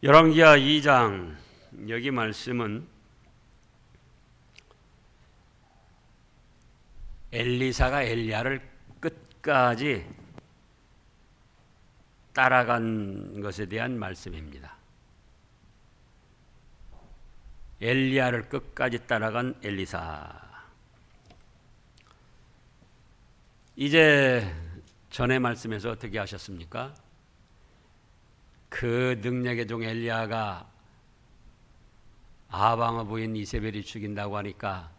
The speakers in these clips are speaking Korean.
열왕기하 2장 여기 말씀은 엘리사가 엘리야를 끝까지 따라간 것에 대한 말씀입니다. 엘리야를 끝까지 따라간 엘리사. 이제 전의 말씀에서 어떻게 하셨습니까? 그 능력의 종 엘리야가 아방의 부인 이세벨이 죽인다고 하니까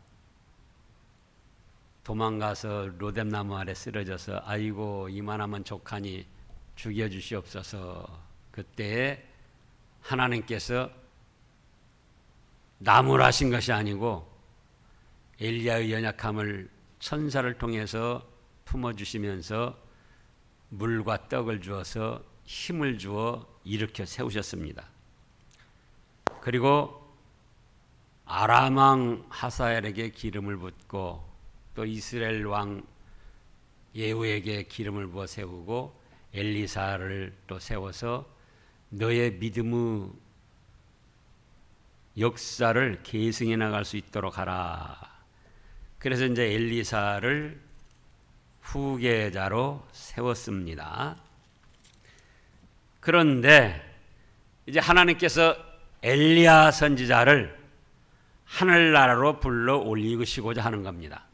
도망가서 로뎀나무 아래 쓰러져서 아이고 이만하면 족하니 죽여주시옵소서. 그때 하나님께서 나무라신 것이 아니고 엘리야의 연약함을 천사를 통해서 품어주시면서 물과 떡을 주어서 힘을 주어 일으켜 세우셨습니다. 그리고 아람 왕 하사엘에게 기름을 붓고 또 이스라엘 왕 예후에게 기름을 부어 세우고 엘리사를 또 세워서 너의 믿음의 역사를 계승해 나갈 수 있도록 하라. 그래서 이제 엘리사를 후계자로 세웠습니다. 그런데 이제 하나님께서 엘리야 선지자를 하늘나라로 불러 올리시고자 하는 겁니다.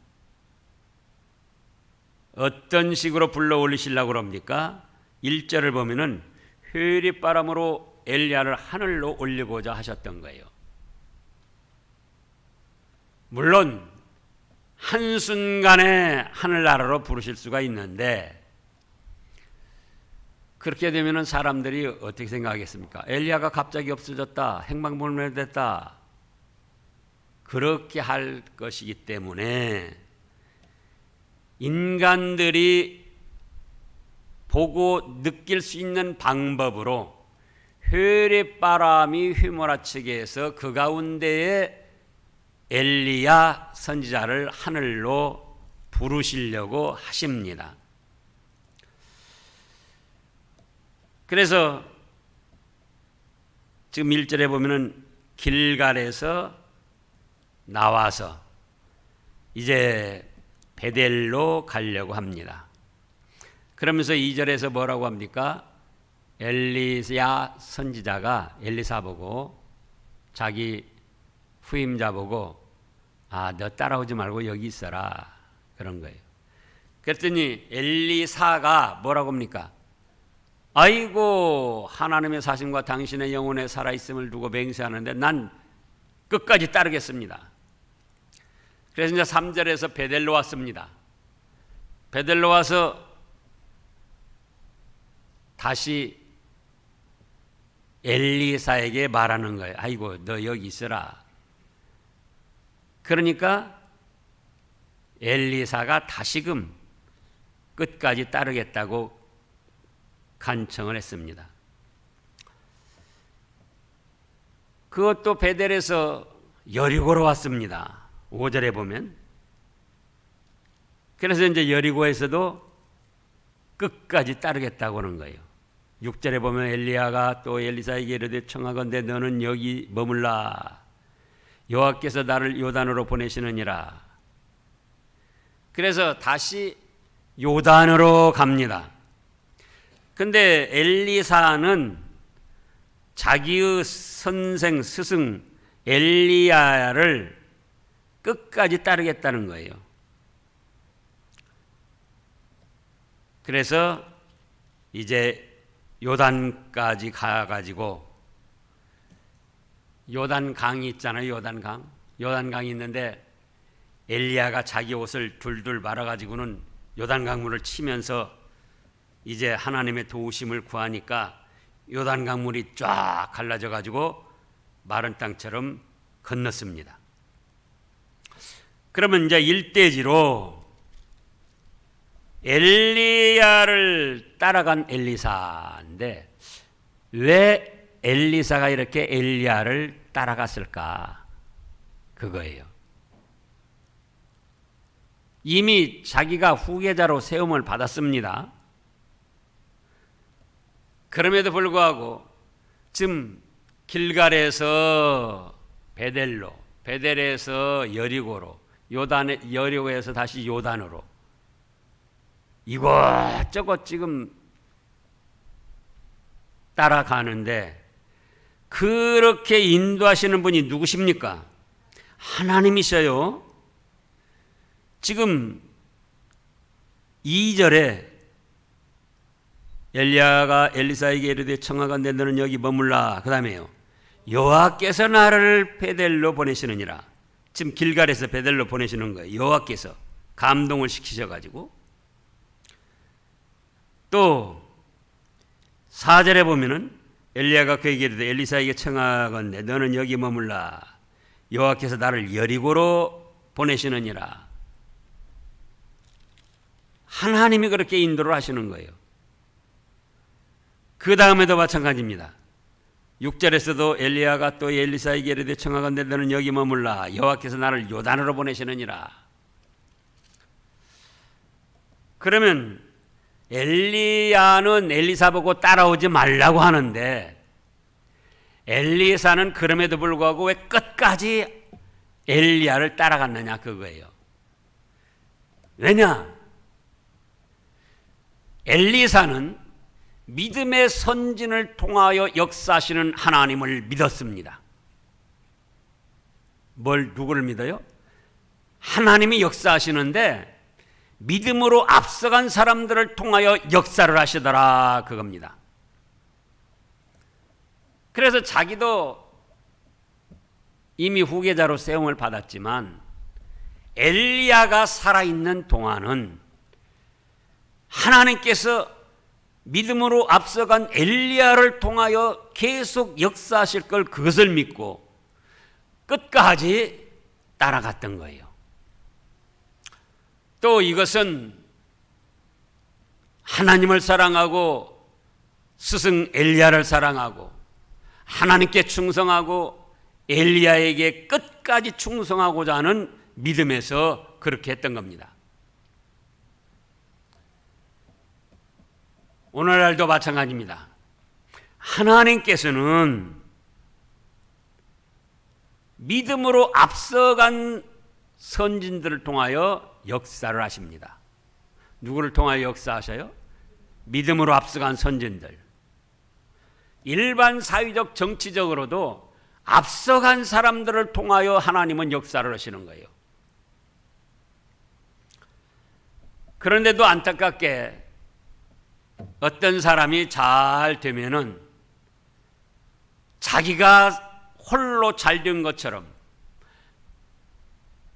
어떤 식으로 불러 올리시려고 합니까? 1절을 보면은 회리바람으로 엘리야를 하늘로 올리고자 하셨던 거예요. 물론 한순간에 하늘나라로 부르실 수가 있는데 그렇게 되면 사람들이 어떻게 생각하겠습니까? 엘리야가 갑자기 없어졌다. 행방불명됐다. 그렇게 할 것이기 때문에 인간들이 보고 느낄 수 있는 방법으로 회리바람이 휘몰아치게 해서 그 가운데에 엘리야 선지자를 하늘로 부르시려고 하십니다. 그래서 지금 1절에 보면은 길갈에서 나와서 이제 베델로 가려고 합니다. 그러면서 2절에서 뭐라고 합니까? 엘리야 선지자가 엘리사 보고 자기 후임자 보고 너 따라오지 말고 여기 있어라 그런 거예요. 그랬더니 엘리사가 뭐라고 합니까? 아이고 하나님의 사심과 당신의 영혼의 살아있음을 두고 맹세하는데 난 끝까지 따르겠습니다. 그래서 이제 3절에서 베델로 왔습니다. 베델로 와서 다시 엘리사에게 말하는 거예요. 아이고 너 여기 있어라. 그러니까 엘리사가 다시금 끝까지 따르겠다고 간청을 했습니다. 그것도 베델에서 여리고로 왔습니다. 5절에 보면. 그래서 이제 여리고에서도 끝까지 따르겠다고 하는 거예요. 6절에 보면 엘리야가 또 엘리사에게 이르되 청하건대 너는 여기 머물라. 여호와께서 나를 요단으로 보내시느니라. 그래서 다시 요단으로 갑니다. 근데 엘리사는 자기의 선생 스승 엘리야를 끝까지 따르겠다는 거예요. 그래서 이제 요단까지 가가지고 요단강이 있잖아요. 요단강이 있는데 엘리야가 자기 옷을 둘둘 말아가지고는 요단강물을 치면서 이제 하나님의 도우심을 구하니까 요단강물이 쫙 갈라져 가지고 마른 땅처럼 건넜습니다. 그러면 이제 일대지로 엘리야를 따라간 엘리사인데 왜 엘리사가 이렇게 엘리야를 따라갔을까? 그거예요. 이미 자기가 후계자로 세움을 받았습니다. 그럼에도 불구하고 지금 길갈에서 베델로, 베델에서 여리고로, 여리고에서 다시 요단으로 이것저것 지금 따라가는데 그렇게 인도하시는 분이 누구십니까? 하나님이셔요. 지금 2절에 엘리야가 엘리사에게 이르되 청하건대 너는 여기 머물라. 그 다음에요. 여호와께서 나를 베델로 보내시느니라. 지금 길갈에서 베델로 보내시는 거예요. 여호와께서 감동을 시키셔가지고. 또 4절에 보면은 엘리야가 그에게 이르되 엘리사에게 청하건대 너는 여기 머물라. 여호와께서 나를 여리고로 보내시느니라. 하나님이 그렇게 인도를 하시는 거예요. 그 다음에도 마찬가지입니다. 6절에서도 엘리야가 또 엘리사에게 이르되 청하건대 너는 여기 머물라. 여호와께서 나를 요단으로 보내시느니라. 그러면 엘리야는 엘리사 보고 따라오지 말라고 하는데 엘리사는 그럼에도 불구하고 왜 끝까지 엘리야를 따라갔느냐 그거예요. 왜냐? 엘리사는 믿음의 선진을 통하여 역사하시는 하나님을 믿었습니다. 누구를 믿어요? 하나님이 역사하시는데 믿음으로 앞서간 사람들을 통하여 역사를 하시더라 그겁니다. 그래서 자기도 이미 후계자로 세움을 받았지만 엘리야가 살아있는 동안은 하나님께서 믿음으로 앞서간 엘리야를 통하여 계속 역사하실 걸 그것을 믿고 끝까지 따라갔던 거예요. 또 이것은 하나님을 사랑하고 스승 엘리야를 사랑하고 하나님께 충성하고 엘리야에게 끝까지 충성하고자 하는 믿음에서 그렇게 했던 겁니다. 오늘날도 마찬가지입니다. 하나님께서는 믿음으로 앞서간 선진들을 통하여 역사를 하십니다. 누구를 통하여 역사하셔요? 믿음으로 앞서간 선진들. 일반 사회적 정치적으로도 앞서간 사람들을 통하여 하나님은 역사를 하시는 거예요. 그런데도 안타깝게 어떤 사람이 잘 되면은 자기가 홀로 잘 된 것처럼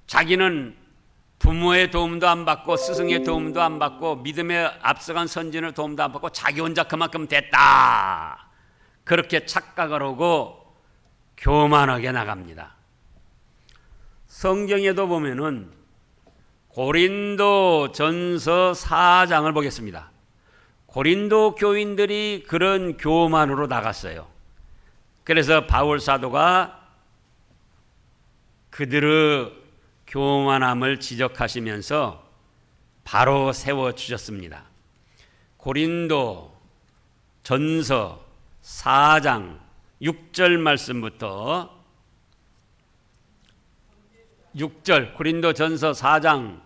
자기는 부모의 도움도 안 받고 스승의 도움도 안 받고 믿음에 앞서간 선진의 도움도 안 받고 자기 혼자 그만큼 됐다. 그렇게 착각을 하고 교만하게 나갑니다. 성경에도 보면은 고린도 전서 4장을 보겠습니다. 고린도 교인들이 그런 교만으로 나갔어요. 그래서 바울 사도가 그들의 교만함을 지적하시면서 바로 세워주셨습니다. 고린도 전서 4장 6절 말씀부터 6절 고린도 전서 4장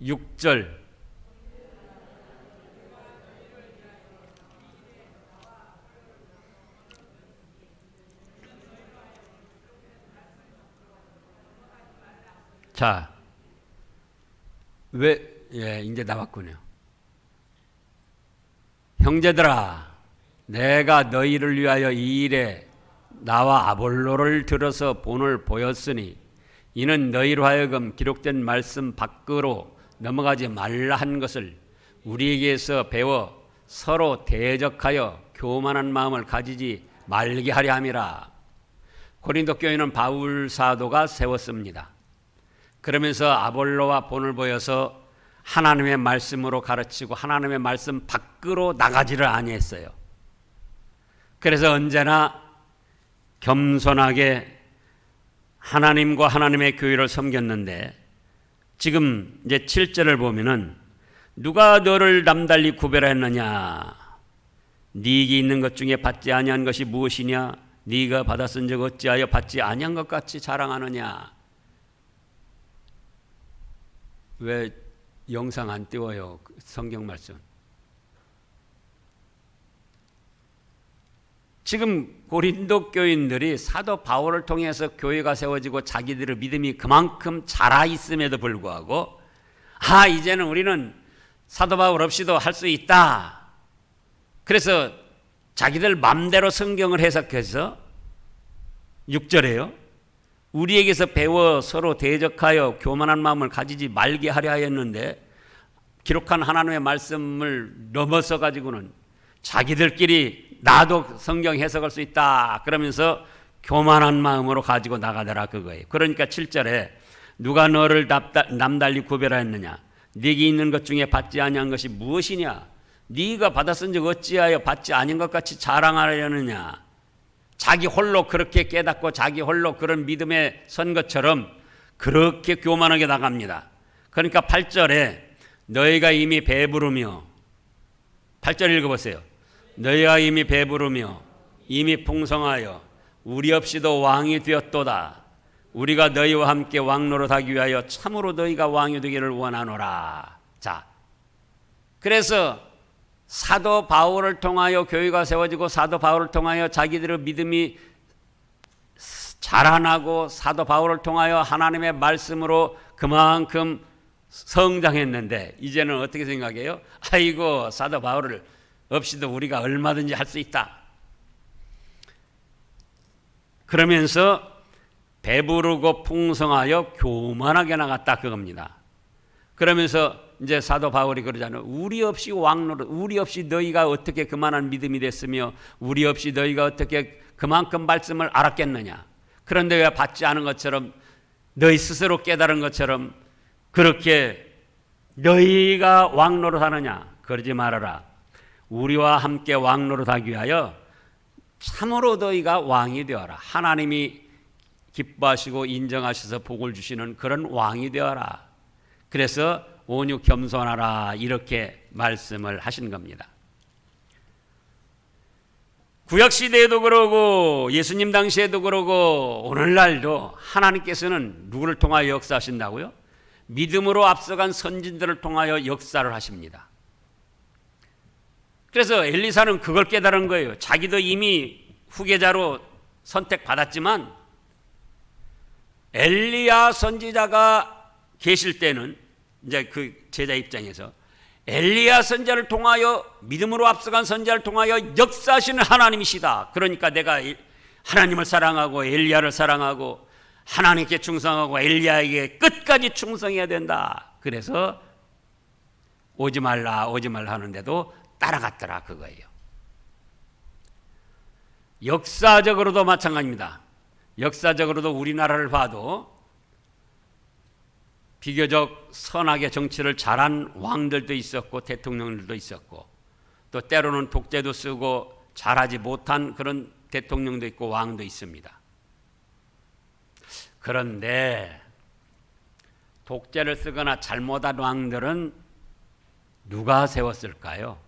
6절 자, 이제 나왔군요. 형제들아, 내가 너희를 위하여 이 일에 나와 아볼로를 들어서 본을 보였으니 이는 너희로 하여금 기록된 말씀 밖으로 넘어가지 말라 한 것을 우리에게서 배워 서로 대적하여 교만한 마음을 가지지 말게 하려 함이라. 고린도 교회는 바울 사도가 세웠습니다. 그러면서 아볼로와 본을 보여서 하나님의 말씀으로 가르치고 하나님의 말씀 밖으로 나가지를 아니했어요. 그래서 언제나 겸손하게 하나님과 하나님의 교회를 섬겼는데 지금 이제 7절을 보면은 누가 너를 남달리 구별했느냐? 네게 있는 것 중에 받지 아니한 것이 무엇이냐? 네가 받았은즉 어찌하여 받지 아니한 것 같이 자랑하느냐? 왜 영상 안 띄워요? 성경 말씀. 지금 고린도 교인들이 사도 바울을 통해서 교회가 세워지고 자기들의 믿음이 그만큼 자라 있음에도 불구하고 이제는 우리는 사도 바울 없이도 할 수 있다. 그래서 자기들 맘대로 성경을 해석해서 6절에요. 우리에게서 배워 서로 대적하여 교만한 마음을 가지지 말게 하려 하였는데 기록한 하나님의 말씀을 넘어서 가지고는 자기들끼리 나도 성경 해석할 수 있다 그러면서 교만한 마음으로 가지고 나가더라 그거예요. 그러니까 7절에 누가 너를 남달리 구별하였느냐? 네게 있는 것 중에 받지 아니한 것이 무엇이냐? 네가 받았은즉 어찌하여 받지 아닌 것 같이 자랑하려느냐? 자기 홀로 그렇게 깨닫고 자기 홀로 그런 믿음에 선 것처럼 그렇게 교만하게 나갑니다. 그러니까 8절에 너희가 이미 배부르며 8절 읽어보세요. 너희가 이미 배부르며 이미 풍성하여 우리 없이도 왕이 되었도다. 우리가 너희와 함께 왕노릇하기 위하여 참으로 너희가 왕이 되기를 원하노라. 자, 그래서 사도 바울을 통하여 교회가 세워지고 사도 바울을 통하여 자기들의 믿음이 자라나고 사도 바울을 통하여 하나님의 말씀으로 그만큼 성장했는데 이제는 어떻게 생각해요? 아이고 사도 바울을 없이도 우리가 얼마든지 할 수 있다. 그러면서 배부르고 풍성하여 교만하게 나갔다 그겁니다. 그러면서 이제 사도 바울이 그러잖아요. 우리 없이 왕노릇, 우리 없이 너희가 어떻게 그만한 믿음이 됐으며 우리 없이 너희가 어떻게 그만큼 말씀을 알았겠느냐. 그런데 왜 받지 않은 것처럼 너희 스스로 깨달은 것처럼 그렇게 너희가 왕노릇 하느냐. 그러지 말아라. 우리와 함께 왕노릇하기 위하여 참으로 너희가 왕이 되어라. 하나님이 기뻐하시고 인정하셔서 복을 주시는 그런 왕이 되어라. 그래서 온유 겸손하라 이렇게 말씀을 하신 겁니다. 구약시대에도 그러고 예수님 당시에도 그러고 오늘날도 하나님께서는 누구를 통하여 역사하신다고요? 믿음으로 앞서간 선진들을 통하여 역사를 하십니다. 그래서 엘리사는 그걸 깨달은 거예요. 자기도 이미 후계자로 선택받았지만 엘리야 선지자가 계실 때는 이제 그 제자 입장에서 엘리야 선지자를 통하여 믿음으로 앞서간 선지자를 통하여 역사하시는 하나님이시다. 그러니까 내가 하나님을 사랑하고 엘리야를 사랑하고 하나님께 충성하고 엘리야에게 끝까지 충성해야 된다. 그래서 오지 말라 하는데도 따라갔더라 그거예요. 역사적으로도 마찬가지입니다. 역사적으로도 우리나라를 봐도 비교적 선하게 정치를 잘한 왕들도 있었고 대통령들도 있었고 또 때로는 독재도 쓰고 잘하지 못한 그런 대통령도 있고 왕도 있습니다. 그런데 독재를 쓰거나 잘못한 왕들은 누가 세웠을까요?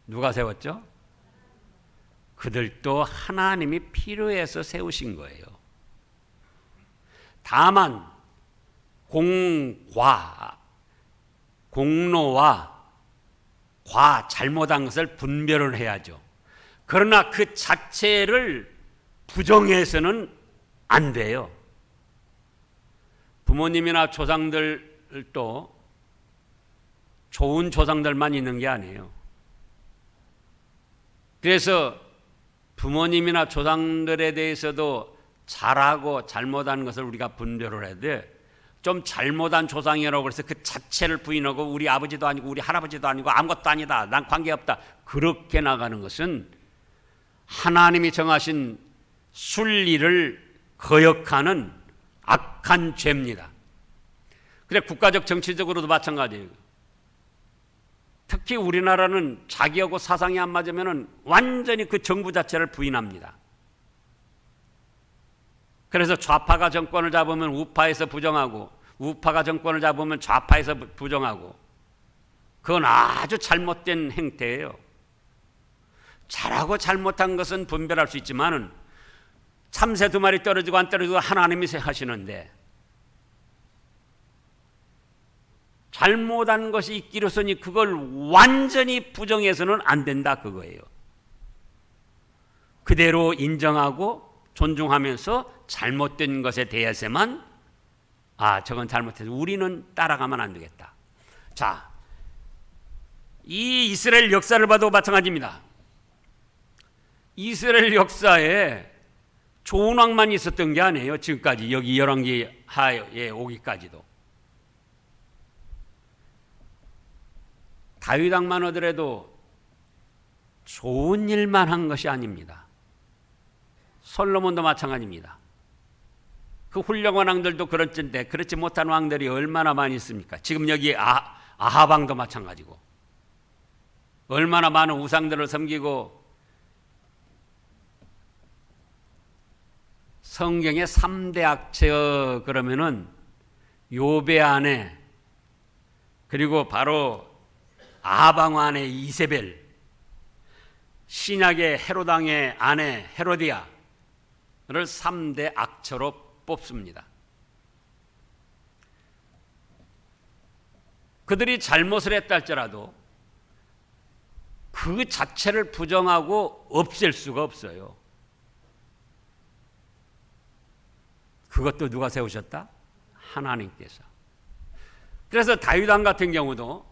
누가 세웠죠? 그들도 하나님이 필요해서 세우신 거예요. 다만 공로와 잘못한 것을 분별을 해야죠. 그러나 그 자체를 부정해서는 안 돼요. 부모님이나 조상들도 좋은 조상들만 있는 게 아니에요. 그래서 부모님이나 조상들에 대해서도 잘하고 잘못한 것을 우리가 분별을 해야 돼. 좀 잘못한 조상이라고 해서 그 자체를 부인하고 우리 아버지도 아니고 우리 할아버지도 아니고 아무것도 아니다. 난 관계없다. 그렇게 나가는 것은 하나님이 정하신 순리를 거역하는 악한 죄입니다. 그래 국가적 정치적으로도 마찬가지예요. 특히 우리나라는 자기하고 사상이 안 맞으면 완전히 그 정부 자체를 부인합니다. 그래서 좌파가 정권을 잡으면 우파에서 부정하고 우파가 정권을 잡으면 좌파에서 부정하고 그건 아주 잘못된 행태예요. 잘하고 잘못한 것은 분별할 수 있지만은 참새 2마리 떨어지고 안 떨어지고 하나님이 하시는데 잘못한 것이 있기로서니 그걸 완전히 부정해서는 안 된다 그거예요. 그대로 인정하고 존중하면서 잘못된 것에 대해서만 저건 잘못해서 우리는 따라가면 안 되겠다. 자, 이 이스라엘 역사를 봐도 마찬가지입니다. 이스라엘 역사에 좋은 왕만 있었던 게 아니에요. 지금까지 여기 열왕기 하에 오기까지도. 다윗 왕만 하더라도 좋은 일만 한 것이 아닙니다. 솔로몬도 마찬가지입니다. 그 훌륭한 왕들도 그렇던데 그렇지 못한 왕들이 얼마나 많이 있습니까? 지금 여기 아합 왕도 마찬가지고 얼마나 많은 우상들을 섬기고 성경의 3대 악처 그러면은 요배 아내 그리고 바로 아합 왕 아내 이세벨, 신약의 헤롯 왕의 아내 헤로디아를 3대 악처로 뽑습니다. 그들이 잘못을 했다 할지라도 그 자체를 부정하고 없앨 수가 없어요. 그것도 누가 세우셨다? 하나님께서. 그래서 다윗 왕 같은 경우도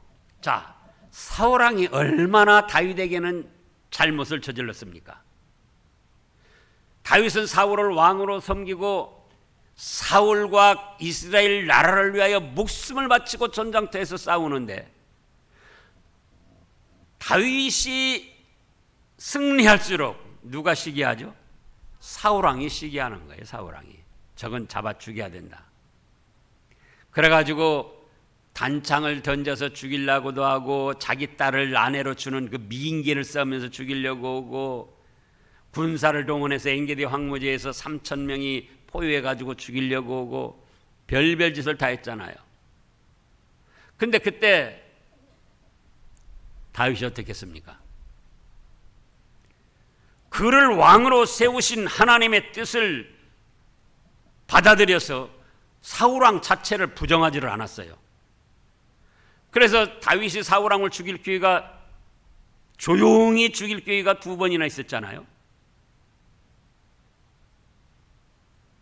사울 왕이 얼마나 다윗에게는 잘못을 저질렀습니까? 다윗은 사울을 왕으로 섬기고 사울과 이스라엘 나라를 위하여 목숨을 바치고 전장터에서 싸우는데 다윗이 승리할수록 누가 시기하죠? 사울 왕이 시기하는 거예요. 사울 왕이. 저건 잡아 죽여야 된다. 그래가지고 단창을 던져서 죽이려고도 하고 자기 딸을 아내로 주는 그 미인계를 써면서 죽이려고 오고 군사를 동원해서 엔게디 황무지에서 3,000명이 포위해가지고 죽이려고 오고 별별 짓을 다 했잖아요. 근데 그때 다윗이 어떻게 했습니까? 그를 왕으로 세우신 하나님의 뜻을 받아들여서 사울왕 자체를 부정하지를 않았어요. 그래서 다윗이 사울왕을 죽일 기회가 조용히 죽일 기회가 2번이나 있었잖아요.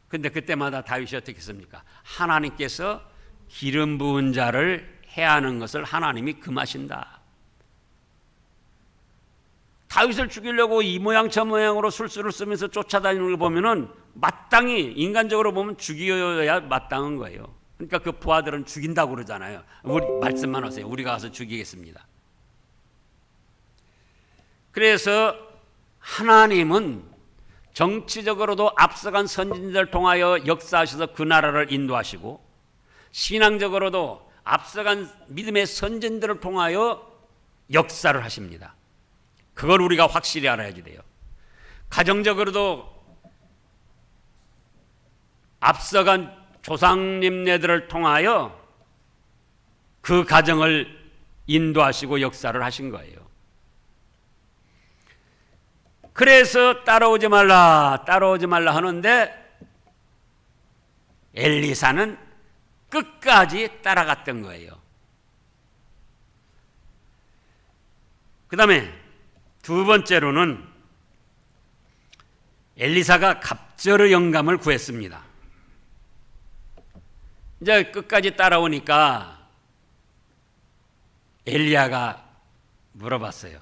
근데 그때마다 다윗이 어떻게 했습니까? 하나님께서 기름 부은 자를 해하는 것을 하나님이 금하신다. 다윗을 죽이려고 이 모양 저 모양으로 술수를 쓰면서 쫓아다니는 걸 보면은 마땅히 인간적으로 보면 죽여야 마땅한 거예요. 그러니까 그 부하들은 죽인다고 그러잖아요. 우리 말씀만 하세요. 우리가 가서 죽이겠습니다. 그래서 하나님은 정치적으로도 앞서간 선진들을 통하여 역사하셔서 그 나라를 인도하시고 신앙적으로도 앞서간 믿음의 선진들을 통하여 역사를 하십니다. 그걸 우리가 확실히 알아야지 돼요. 가정적으로도 앞서간 조상님네들을 통하여 그 가정을 인도하시고 역사를 하신 거예요. 그래서 따라오지 말라 하는데 엘리사는 끝까지 따라갔던 거예요. 그 다음에 2번째로는 엘리사가 갑절의 영감을 구했습니다. 이제 끝까지 따라오니까 엘리야가 물어봤어요.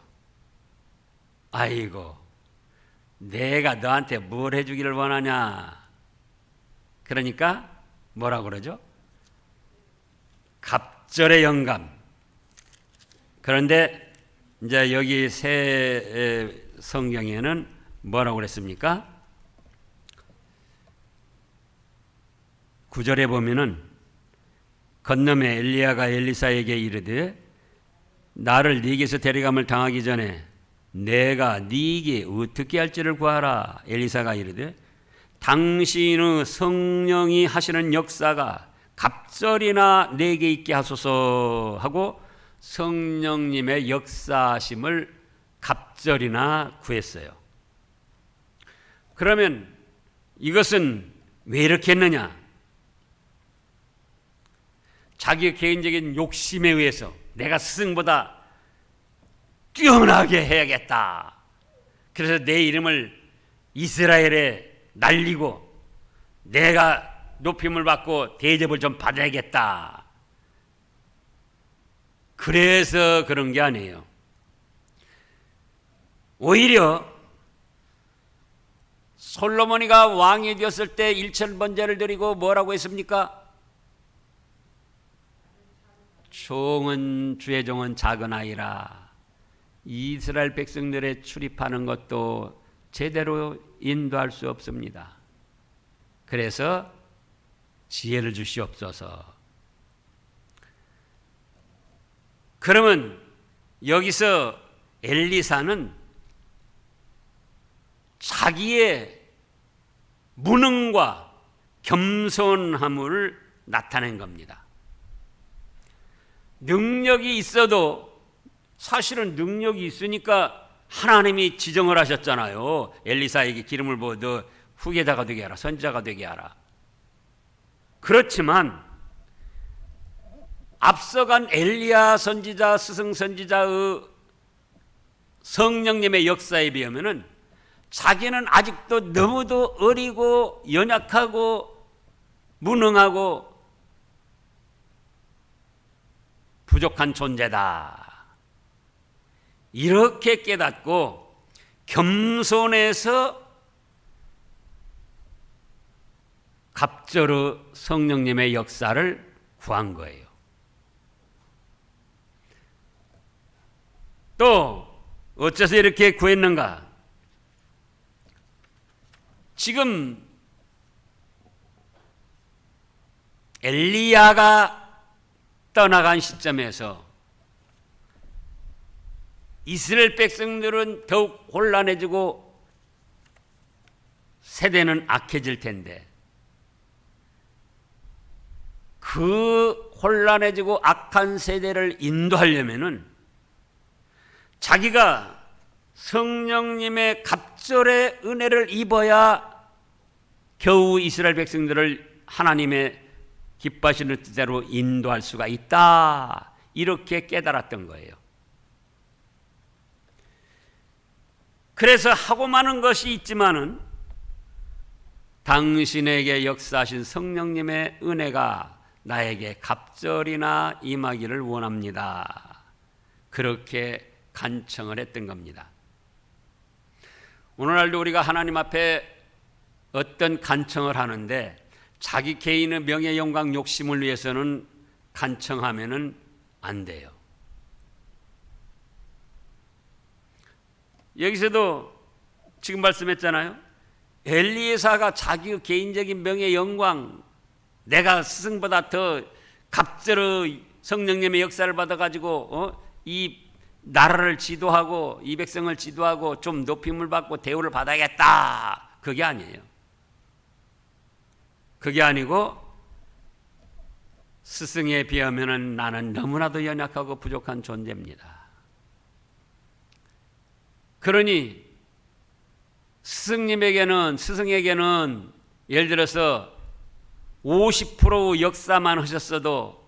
아이고, 내가 너한테 뭘 해주기를 원하냐? 그러니까 뭐라고 그러죠? 갑절의 영감. 그런데 이제 여기 새 성경에는 뭐라고 그랬습니까? 9절에 보면은 건너매 엘리야가 엘리사에게 이르되 나를 네게서 데려감을 당하기 전에 내가 네게 어떻게 할지를 구하라. 엘리사가 이르되 당신의 성령이 하시는 역사가 갑절이나 내게 있게 하소서 하고 성령님의 역사하심을 갑절이나 구했어요. 그러면 이것은 왜 이렇게 했느냐? 자기의 개인적인 욕심에 의해서 내가 스승보다 뛰어나게 해야겠다. 그래서 내 이름을 이스라엘에 날리고 내가 높임을 받고 대접을 좀 받아야겠다. 그래서 그런 게 아니에요. 오히려 솔로몬이가 왕이 되었을 때 일천번제를 드리고 뭐라고 했습니까? 주의 종은 작은 아이라. 이스라엘 백성들의 출입하는 것도 제대로 인도할 수 없습니다. 그래서 지혜를 주시옵소서. 그러면 여기서 엘리사는 자기의 무능과 겸손함을 나타낸 겁니다. 능력이 있어도 사실은 능력이 있으니까 하나님이 지정을 하셨잖아요. 엘리사에게 기름을 부어 너 후계자가 되게 하라, 선지자가 되게 하라. 그렇지만 앞서간 엘리야 선지자, 스승 선지자의 성령님의 역사에 비하면은 자기는 아직도 너무도 어리고 연약하고 무능하고 부족한 존재다. 이렇게 깨닫고 겸손해서 갑절의 성령님의 역사를 구한 거예요. 또 어째서 이렇게 구했는가? 지금 엘리야가 떠나간 시점에서 이스라엘 백성들은 더욱 혼란해지고 세대는 악해질 텐데 그 혼란해지고 악한 세대를 인도하려면은 자기가 성령님의 갑절의 은혜를 입어야 겨우 이스라엘 백성들을 하나님의 기뻐하시는 뜻대로 인도할 수가 있다. 이렇게 깨달았던 거예요. 그래서 하고 많은 것이 있지만은 당신에게 역사하신 성령님의 은혜가 나에게 갑절이나 임하기를 원합니다. 그렇게 간청을 했던 겁니다. 오늘날도 우리가 하나님 앞에 어떤 간청을 하는데 자기 개인의 명예, 영광, 욕심을 위해서는 간청하면은 안 돼요. 여기서도 지금 말씀했잖아요. 엘리에사가 자기의 개인적인 명예, 영광, 내가 스승보다 더 갑절의 성령님의 역사를 받아가지고 이 나라를 지도하고 이 백성을 지도하고 좀 높임을 받고 대우를 받아야겠다. 그게 아니에요. 그게 아니고 스승에 비하면 나는 너무나도 연약하고 부족한 존재입니다. 그러니 스승에게는 예를 들어서 50% 역사만 하셨어도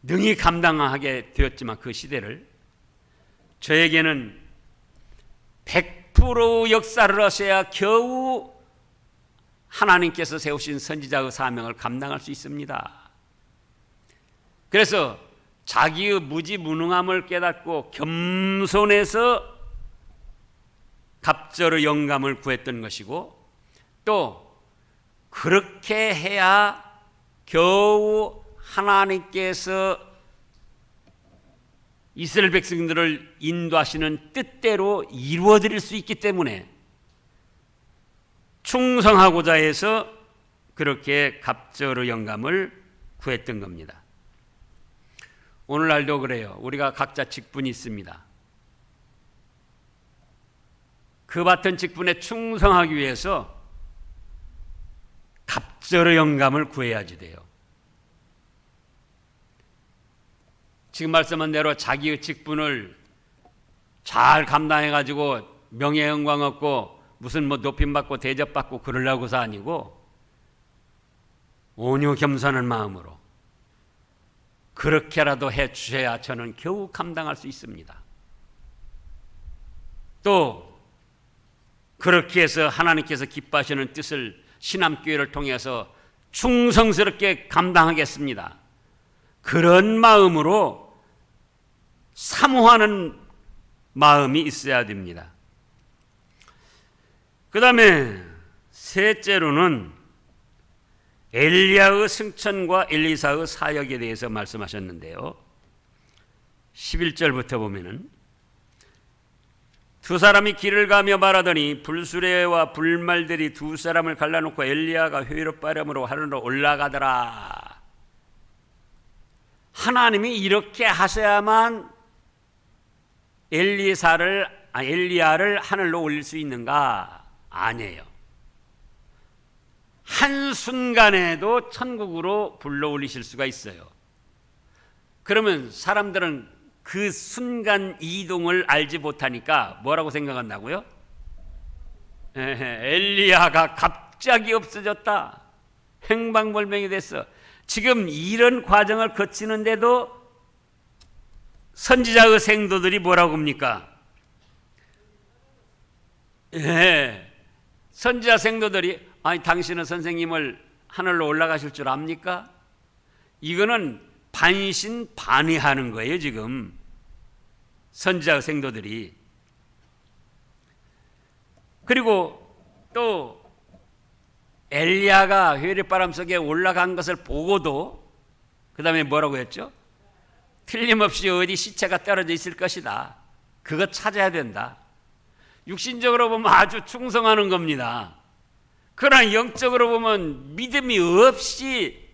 능히 감당하게 되었지만 그 시대를 저에게는 100% 역사를 하셔야 겨우 하나님께서 세우신 선지자의 사명을 감당할 수 있습니다. 그래서 자기의 무지무능함을 깨닫고 겸손해서 갑절의 영감을 구했던 것이고 또 그렇게 해야 겨우 하나님께서 이스라엘 백성들을 인도하시는 뜻대로 이루어드릴 수 있기 때문에 충성하고자 해서 그렇게 갑절의 영감을 구했던 겁니다. 오늘날도 그래요. 우리가 각자 직분이 있습니다. 그 맡은 직분에 충성하기 위해서 갑절의 영감을 구해야지 돼요. 지금 말씀한 대로 자기의 직분을 잘 감당해가지고 명예 영광 얻고 무슨 뭐 높임받고 대접받고 그러려고서 아니고 온유 겸손한 마음으로 그렇게라도 해주셔야 저는 겨우 감당할 수 있습니다. 또 그렇게 해서 하나님께서 기뻐하시는 뜻을 신암교회를 통해서 충성스럽게 감당하겠습니다. 그런 마음으로 사모하는 마음이 있어야 됩니다. 그 다음에 셋째로는 엘리야의 승천과 엘리사의 사역에 대해서 말씀하셨는데요. 11절부터 보면은 두 사람이 길을 가며 말하더니 불수레와 불말들이 두 사람을 갈라놓고 엘리야가 회의롭바람으로 하늘로 올라가더라. 하나님이 이렇게 하셔야만 엘리야를 하늘로 올릴 수 있는가? 아니에요. 한순간에도 천국으로 불러 올리실 수가 있어요. 그러면 사람들은 그 순간 이동을 알지 못하니까 뭐라고 생각한다고요? 엘리야가 갑자기 없어졌다. 행방불명이 됐어. 지금 이런 과정을 거치는데도 선지자의 생도들이 뭐라고 합니까? 선지자 생도들이 아니 당신은 선생님을 하늘로 올라가실 줄 압니까? 이거는 반신반의하는 거예요. 지금 선지자 생도들이. 그리고 또 엘리야가 회의바람 속에 올라간 것을 보고도 그 다음에 뭐라고 했죠? 틀림없이 어디 시체가 떨어져 있을 것이다. 그거 찾아야 된다. 육신적으로 보면 아주 충성하는 겁니다. 그러나 영적으로 보면 믿음이 없이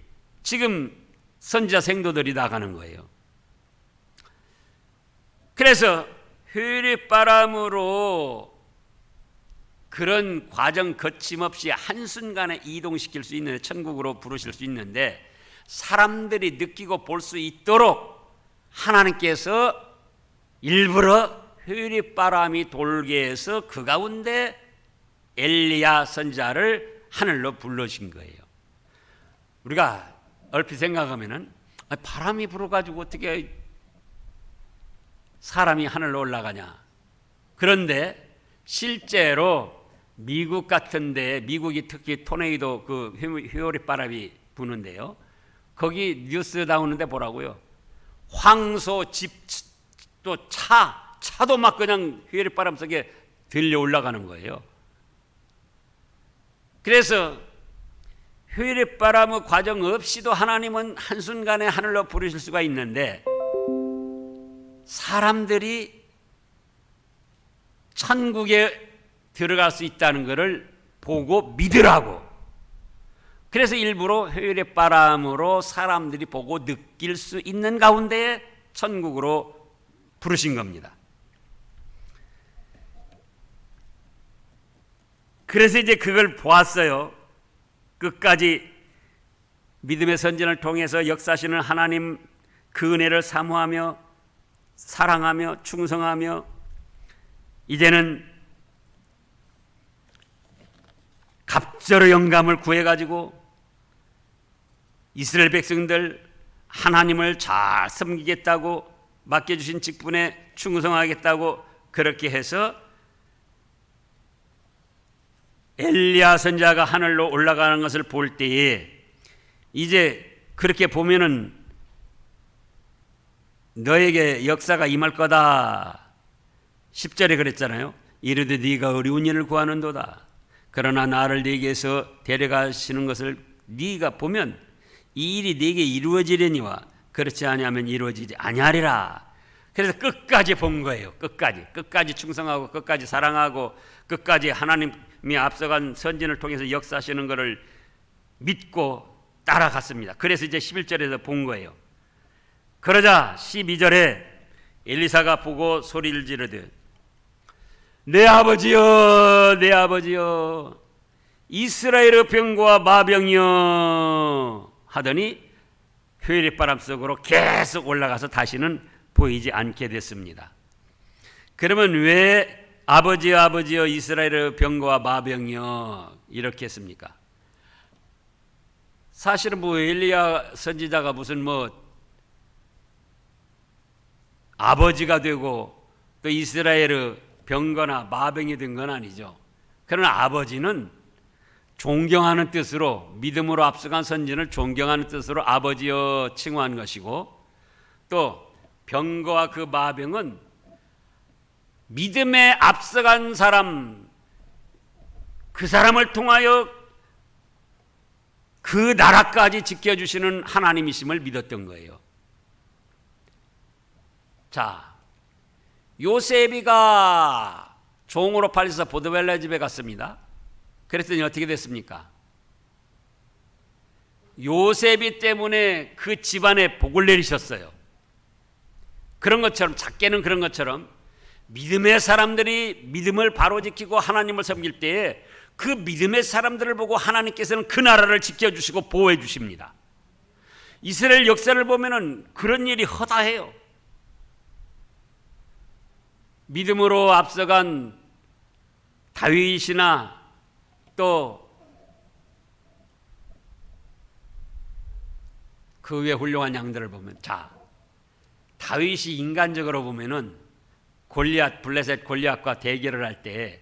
지금 선지자 생도들이 나가는 거예요. 그래서 회의바람으로 그런 과정 거침없이 한순간에 이동시킬 수 있는 천국으로 부르실 수 있는데 사람들이 느끼고 볼 수 있도록 하나님께서 일부러 회의바람이 돌게 해서 그 가운데 엘리야 선지자를 하늘로 불러신 거예요. 우리가 얼핏 생각하면은 바람이 불어가지고 어떻게 사람이 하늘로 올라가냐. 그런데 실제로 미국 같은 데 미국이 특히 토네이도 그 회오리바람이 부는데요. 거기 뉴스 나오는데 뭐라고요? 황소, 집, 또 차도 막 그냥 회오리바람 속에 들려 올라가는 거예요. 그래서 회오리바람의 과정 없이도 하나님은 한순간에 하늘로 부르실 수가 있는데 사람들이 천국에 들어갈 수 있다는 것을 보고 믿으라고. 그래서 일부러 회오리바람으로 사람들이 보고 느낄 수 있는 가운데 천국으로 부르신 겁니다. 그래서 이제 그걸 보았어요. 끝까지 믿음의 선진을 통해서 역사하시는 하나님 그 은혜를 사모하며 사랑하며 충성하며 이제는 갑절의 영감을 구해가지고 이스라엘 백성들 하나님을 잘 섬기겠다고 맡겨주신 직분에 충성하겠다고 그렇게 해서 엘리야 선지자가 하늘로 올라가는 것을 볼 때에 이제 그렇게 보면은 너에게 역사가 임할 거다. 10절에 그랬잖아요. 이르되 네가 어려운 일을 구하는도다. 그러나 나를 네게서 데려가시는 것을 네가 보면 이 일이 네게 이루어지려니와 그렇지 아니하면 이루어지지 아니하리라. 그래서 끝까지 본 거예요. 끝까지 충성하고 끝까지 사랑하고 끝까지 하나님이 앞서간 선진을 통해서 역사하시는 것을 믿고 따라갔습니다. 그래서 이제 11절에서 본 거예요. 그러자 12절에 엘리사가 보고 소리를 지르되 내 아버지여 내 아버지여 이스라엘의 병과 마병이여 하더니 효율의 속으로 계속 올라가서 다시는 보이지 않게 됐습니다. 그러면 왜 아버지여 이스라엘의 병거와 마병이여 이렇게 했습니까? 사실은 뭐 엘리야 선지자가 무슨 뭐 아버지가 되고 또 이스라엘의 병거나 마병이 된 건 아니죠. 그러나 아버지는 존경하는 뜻으로, 믿음으로 앞서간 선진을 존경하는 뜻으로 아버지여 칭호한 것이고, 또 병거와 그 마병은 믿음에 앞서간 사람, 그 사람을 통하여 그 나라까지 지켜주시는 하나님이심을 믿었던 거예요. 자, 요셉이가 종으로 팔려서 보드벨라 집에 갔습니다. 그랬더니 어떻게 됐습니까? 요셉이 때문에 그 집안에 복을 내리셨어요. 그런 것처럼, 작게는 그런 것처럼 믿음의 사람들이 믿음을 바로 지키고 하나님을 섬길 때에 그 믿음의 사람들을 보고 하나님께서는 그 나라를 지켜주시고 보호해 주십니다. 이스라엘 역사를 보면은 그런 일이 허다해요. 믿음으로 앞서간 다윗이나 또 그 위에 훌륭한 양들을 보면, 자, 다윗이 인간적으로 보면은 골리앗, 블레셋 골리앗과 대결을 할 때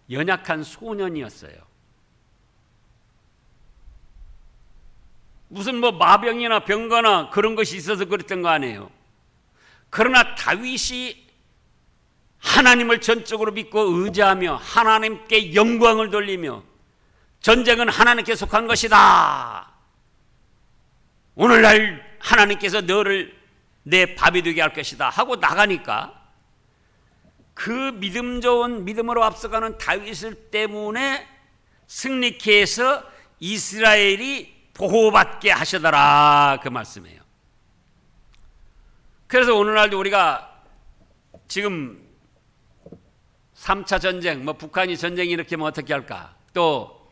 연약한 소년이었어요. 무슨 뭐 마병이나 병거나 그런 것이 있어서 그랬던 거 아니에요. 그러나 다윗이 하나님을 전적으로 믿고 의지하며 하나님께 영광을 돌리며 전쟁은 하나님께 속한 것이다. 오늘날 하나님께서 너를 내 밥이 되게 할 것이다 하고 나가니까 그 믿음 좋은 믿음으로 앞서가는 다윗을 때문에 승리케 해서 이스라엘이 보호받게 하시더라, 그 말씀이에요. 그래서 오늘날도 우리가 지금 3차 전쟁, 뭐 북한이 전쟁 일으키면 어떻게 할까? 또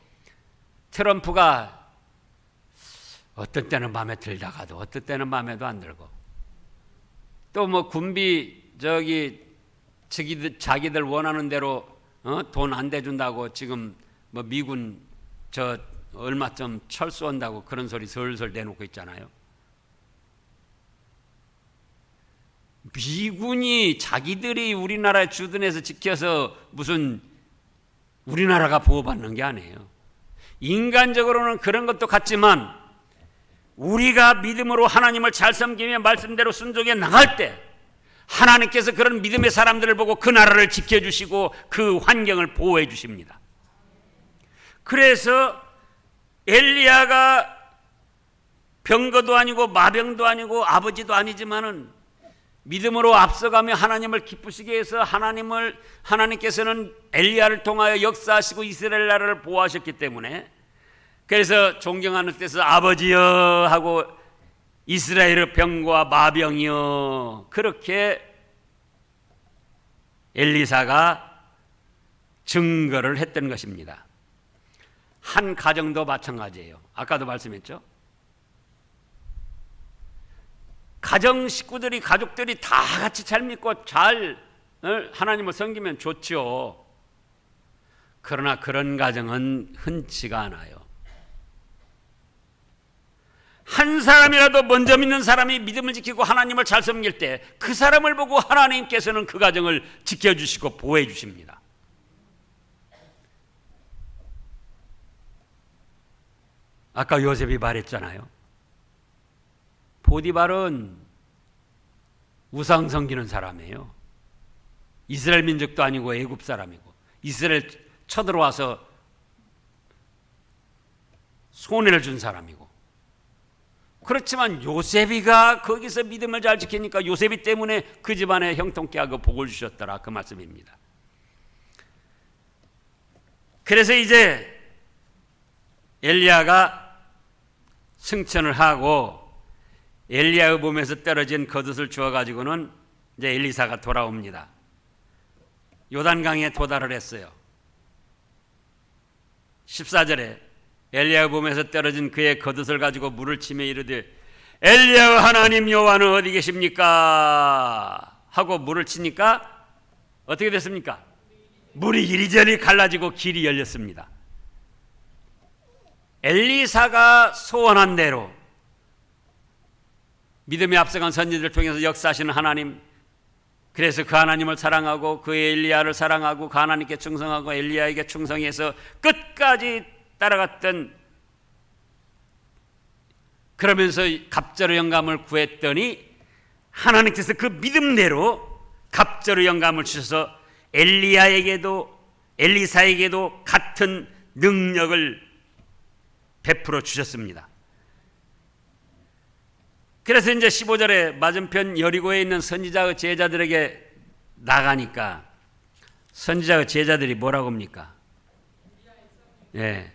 트럼프가 어떤 때는 마음에 들다가도 어떤 때는 마음에도 안 들고, 또 뭐 군비 자기들 원하는 대로 돈 안 대준다고 지금 뭐 미군 저 얼마 좀 철수한다고 그런 소리 설설 내놓고 있잖아요. 미군이 자기들이 우리나라의 주둔해서 지켜서 무슨 우리나라가 보호받는 게 아니에요. 인간적으로는 그런 것도 같지만 우리가 믿음으로 하나님을 잘 섬기며 말씀대로 순종해 나갈 때 하나님께서 그런 믿음의 사람들을 보고 그 나라를 지켜주시고 그 환경을 보호해 주십니다. 그래서 엘리야가 병거도 아니고 마병도 아니고 아버지도 아니지만은 믿음으로 앞서가며 하나님을 기쁘시게 해서 하나님께서는 엘리야를 통하여 역사하시고 이스라엘 나라를 보호하셨기 때문에, 그래서 존경하는 뜻에서 아버지여 하고 이스라엘의 병과 마병이여, 그렇게 엘리사가 증거를 했던 것입니다. 한 가정도 마찬가지예요. 아까도 말씀했죠. 가족들이 다 같이 잘 믿고 잘 하나님을 섬기면 좋죠. 그러나 그런 가정은 흔치가 않아요. 한 사람이라도 먼저 믿는 사람이 믿음을 지키고 하나님을 잘 섬길 때 그 사람을 보고 하나님께서는 그 가정을 지켜주시고 보호해 주십니다. 아까 요셉이 말했잖아요. 보디발은 우상 섬기는 사람이에요. 이스라엘 민족도 아니고 애굽 사람이고 이스라엘 쳐들어와서 손해를 준 사람이고, 그렇지만 요셉이가 거기서 믿음을 잘 지키니까 요셉이 때문에 그 집안에 형통케 하고 복을 주셨더라, 그 말씀입니다. 그래서 이제 엘리야가 승천을 하고 엘리야의 몸에서 떨어진 겉옷을 주워가지고는 이제 엘리사가 돌아옵니다. 요단강에 도달을 했어요. 14절에 엘리야의 몸에서 떨어진 그의 겉옷을 가지고 물을 치며 이르되 엘리야가 하나님 여호와는 어디 계십니까? 하고 물을 치니까 어떻게 됐습니까? 물이 이리저리 갈라지고 길이 열렸습니다. 엘리사가 소원한 대로 믿음에 앞서간 선지자들을 통해서 역사하시는 하나님, 그래서 그 하나님을 사랑하고 그 엘리야를 사랑하고 그 하나님께 충성하고 엘리야에게 충성해서 끝까지 따라갔던, 그러면서 갑절의 영감을 구했더니 하나님께서 그 믿음대로 갑절의 영감을 주셔서 엘리사에게도 같은 능력을 베풀어 주셨습니다. 그래서 이제 15절에 맞은편 여리고에 있는 선지자의 제자들에게 나가니까 선지자의 제자들이 뭐라고 합니까? 예.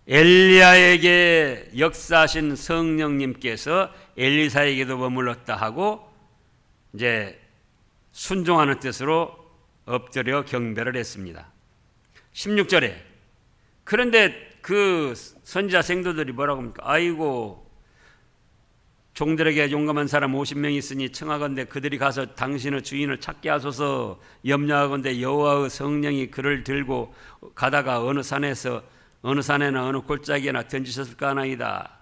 엘리야에게 역사하신 성령님께서 엘리사에게도 머물렀다 하고 이제 순종하는 뜻으로 엎드려 경배를 했습니다. 16절에 그런데 그 선지자 생도들이 뭐라고 합니까? 아이고, 종들에게 용감한 사람 50명이 있으니 청하건대 그들이 가서 당신의 주인을 찾게 하소서. 염려하건대 여호와의 성령이 그를 들고 가다가 어느 산에나 어느 골짜기에나 던지셨을까 하나이다.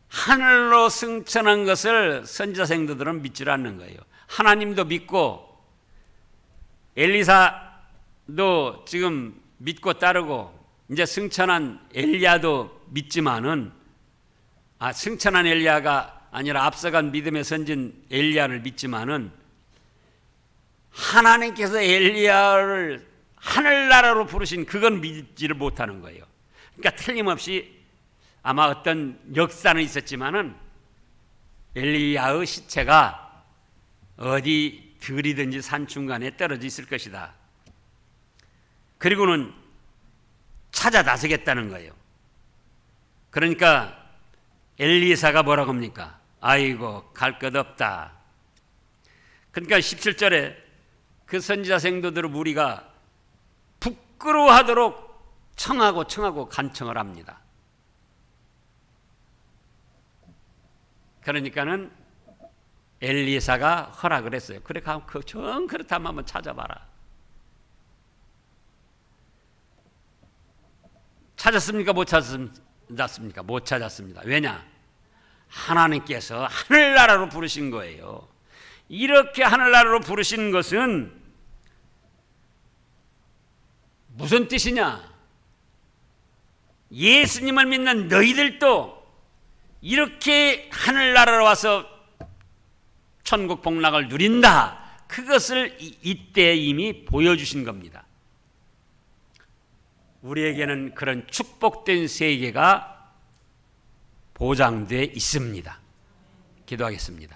하늘로 승천한 것을 선지자 생도들은 믿지 않는 거예요. 하나님도 믿고 엘리사도 지금 믿고 따르고 이제 승천한 엘리야도 믿지만은 승천한 엘리야가 아니라 앞서간 믿음의 선진 엘리야를 믿지만은 하나님께서 엘리야를 하늘나라로 부르신 그건 믿지를 못하는 거예요. 그러니까 틀림없이 아마 어떤 역사는 있었지만은 엘리야의 시체가 어디 들이든지 산 중간에 떨어져 있을 것이다. 그리고는 찾아 나서겠다는 거예요. 그러니까 엘리사가 뭐라고 합니까? 아이고, 갈 것 없다. 그러니까 17절에 그 선지자 생도들의 무리가 부끄러워하도록 청하고 간청을 합니다. 그러니까는 엘리사가 허락을 했어요. 그래, 정 그렇다면 한번 찾아봐라. 찾았습니까? 못 찾았습니까? 못 찾았습니다. 왜냐? 하나님께서 하늘나라로 부르신 거예요. 이렇게 하늘나라로 부르신 것은 무슨 뜻이냐? 예수님을 믿는 너희들도 이렇게 하늘나라로 와서 천국 복락을 누린다. 그것을 이때 이미 보여주신 겁니다. 우리에게는 그런 축복된 세계가 보장되어 있습니다. 기도하겠습니다.